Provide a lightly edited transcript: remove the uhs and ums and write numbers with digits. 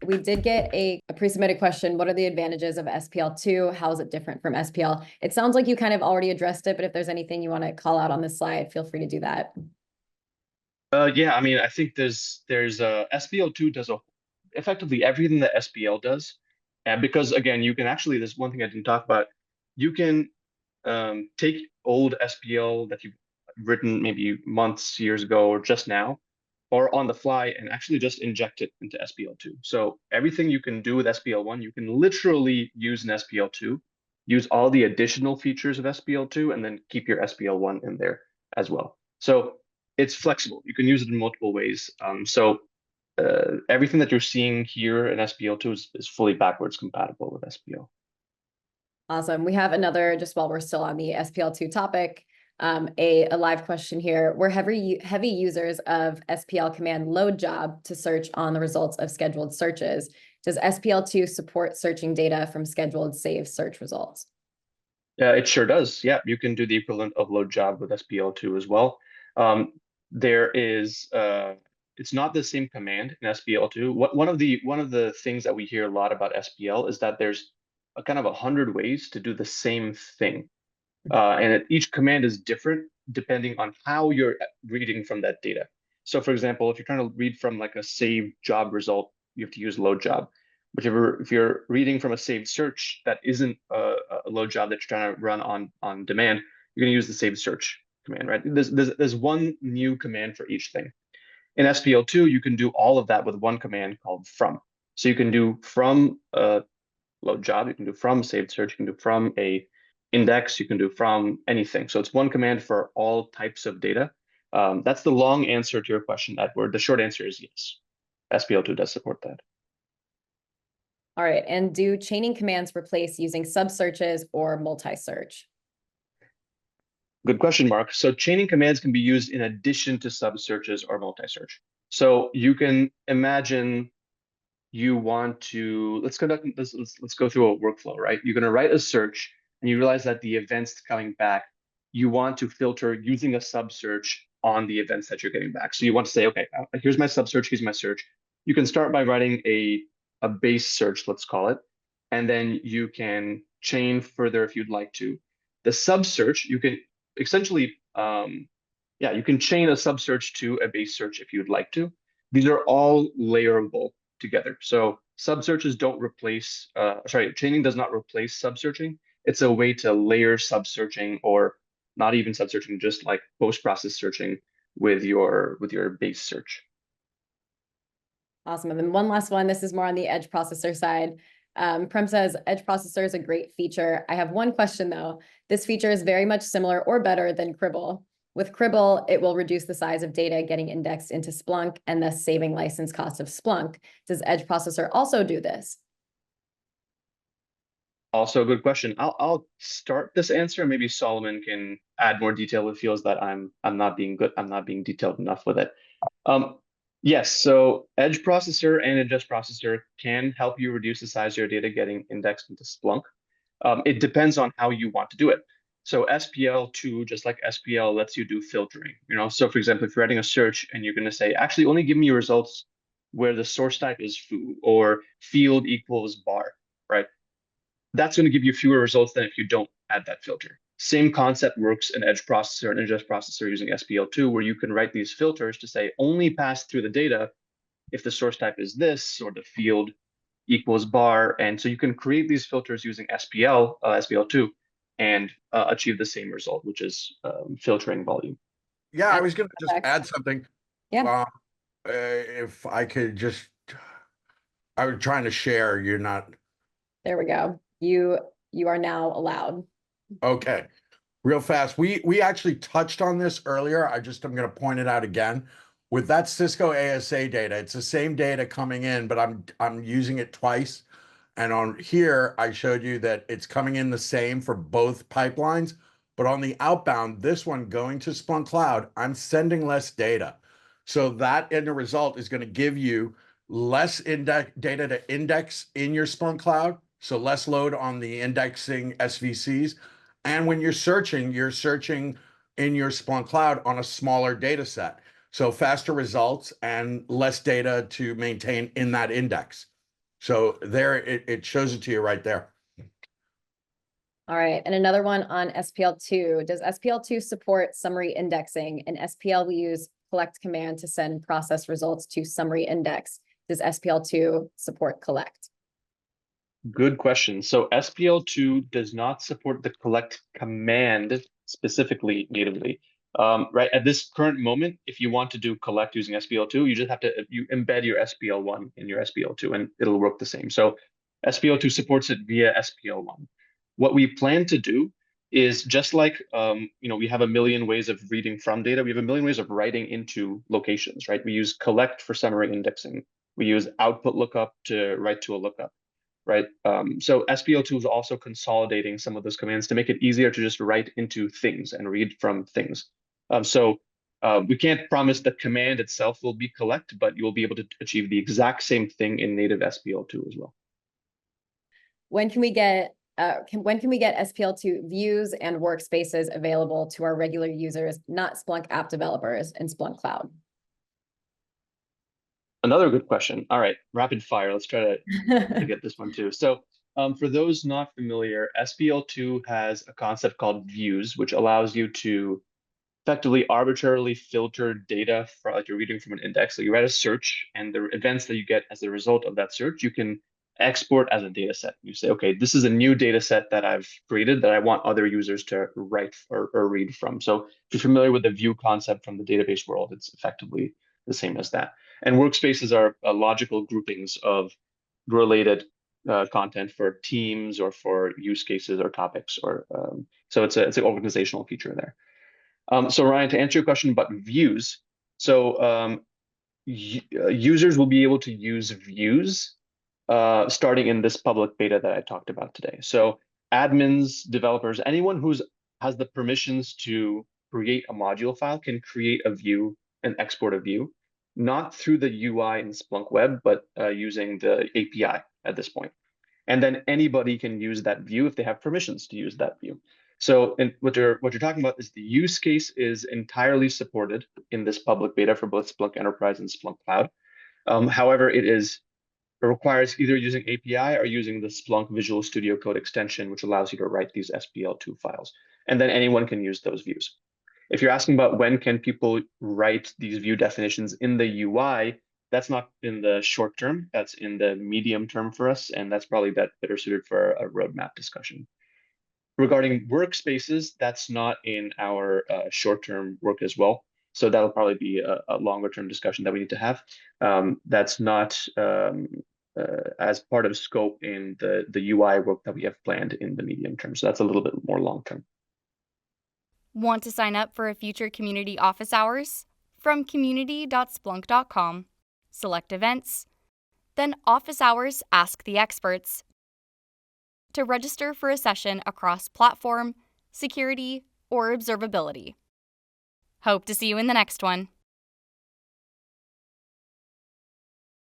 We did get a pre-submitted question. What are the advantages of SPL2? How is it different from SPL? It sounds like you kind of already addressed it, but if there's anything you want to call out on this slide, feel free to do that. Yeah, I mean, I think there's SPL2 does effectively everything that SPL does, and because again, you can actually, there's one thing I didn't talk about. You can take old SPL that you've written maybe months, years ago, or just now, or on the fly, and actually just inject it into SPL2. So everything you can do with SPL1, you can literally use in SPL2, use all the additional features of SPL2, and then keep your SPL1 in there as well. So it's flexible. You can use it in multiple ways. Everything that you're seeing here in SPL2 is fully backwards compatible with SPL. Awesome. We have another, just while we're still on the SPL2 topic, a live question here. We're heavy users of SPL command load job to search on the results of scheduled searches. Does SPL2 support searching data from scheduled saved search results? Yeah, it sure does. Yeah, you can do the equivalent of load job with SPL2 as well. There is it's not the same command in SPL2. One of the things that we hear a lot about SPL is that there's a kind of 100 ways to do the same thing. And each command is different depending on how you're reading from that data. So for example, if you're trying to read from like a saved job result, you have to use load job. But if you're reading from a saved search that isn't a load job that you're trying to run on demand, you're going to use the saved search command, right? There's one new command for each thing. In SPL2, you can do all of that with one command called from. So you can do from a load job, you can do from saved search, you can do from a index, you can do from anything. So it's one command for all types of data. That's the long answer to your question, Edward. The short answer is yes. SPL2 does support that. All right. And do chaining commands replace using subsearches or multi-search? Good question, Mark. So chaining commands can be used in addition to subsearches or multi-search. So you can imagine you want to, let's go through a workflow, right? You're going to write a search and you realize that the events coming back, you want to filter using a subsearch on the events that you're getting back. So you want to say, okay, here's my subsearch, here's my search. You can start by writing a base search, let's call it, and then you can chain further if you'd like to. The subsearch, you can essentially, you can chain a subsearch to a base search if you'd like to. These are all layerable together. So subsearches don't replace, chaining does not replace subsearching. It's a way to layer subsearching, or not even subsearching, just like post-process searching with your base search. Awesome. And then one last one. This is more on the edge processor side. Prem says, edge processor is a great feature. I have one question though. This feature is very much similar or better than Cribble. With Cribble, it will reduce the size of data getting indexed into Splunk and thus saving license cost of Splunk. Does edge processor also do this? Also a good question. I'll start this answer. Maybe Solomon can add more detail if he feels that I'm not being detailed enough with it. Yes, so edge processor and ingest processor can help you reduce the size of your data getting indexed into Splunk. It depends on how you want to do it. So SPL2, just like SPL, lets you do filtering. So for example, if you're writing a search and you're going to say, actually, only give me results where the source type is foo or field equals bar, right? That's going to give you fewer results than if you don't add that filter. Same concept works in edge processor and ingest processor using SPL2, where you can write these filters to say only pass through the data if the source type is this or the field equals bar. And so you can create these filters using SPL2 and achieve the same result, which is filtering volume. Yeah, I was going to just add something. Yeah. If I could just, I was trying to share, you're not. There we go. You are now allowed. Okay. Real fast. We actually touched on this earlier. I'm going to point it out again. With that Cisco ASA data, it's the same data coming in, but I'm using it twice. And on here, I showed you that it's coming in the same for both pipelines. But on the outbound, this one going to Splunk Cloud, I'm sending less data. So that end result is going to give you less data to index in your Splunk Cloud. So less load on the indexing SVCs. And when you're searching in your Splunk Cloud on a smaller data set. So faster results and less data to maintain in that index. So there, it shows it to you right there. All right, and another one on SPL2. Does SPL2 support summary indexing? In SPL, we use collect command to send process results to summary index. Does SPL2 support collect? Good question. So SPL2 does not support the collect command specifically natively. Right at this current moment, if you want to do collect using SPL2, you just have to you embed your SPL1 in your SPL2 and it'll work the same. So SPL2 supports it via SPL1. What we plan to do is just like we have a million ways of reading from data, we have a million ways of writing into locations, right? We use collect for summary indexing. We use output lookup to write to a lookup, right? So SPL2 is also consolidating some of those commands to make it easier to just write into things and read from things. We can't promise the command itself will be collect, but you'll be able to achieve the exact same thing in native SPL2 as well. When can we get SPL2 views and workspaces available to our regular users, not Splunk app developers in Splunk Cloud? Another good question. All right, rapid fire. Let's try to get this one too. So for those not familiar, SPL2 has a concept called views, which allows you to effectively arbitrarily filter data for like you're reading from an index. So you write a search and the events that you get as a result of that search, you can export as a data set. You say, okay, this is a new data set that I've created that I want other users to write or read from. So if you're familiar with the view concept from the database world, it's effectively the same as that. And workspaces are logical groupings of related content for teams or for use cases or topics, or so it's an organizational feature there. So Ryan, to answer your question about views, so users will be able to use views starting in this public beta that I talked about today. So admins, developers, anyone who has the permissions to create a module file can create a view and export a view, not through the UI in Splunk Web, but using the API at this point. And then anybody can use that view if they have permissions to use that view. So what you're talking about is the use case is entirely supported in this public beta for both Splunk Enterprise and Splunk Cloud. However, it requires either using API or using the Splunk Visual Studio Code extension, which allows you to write these SPL2 files. And then anyone can use those views. If you're asking about when can people write these view definitions in the UI, that's not in the short term, that's in the medium term for us. And that's probably better suited for a roadmap discussion. Regarding workspaces, that's not in our short-term work as well. So that'll probably be a longer-term discussion that we need to have. That's not as part of scope in the UI work that we have planned in the medium term. So that's a little bit more long-term. Want to sign up for a future community office hours? From community.splunk.com, select events, then office hours Ask the Experts to register for a session across platform, security, or observability. Hope to see you in the next one.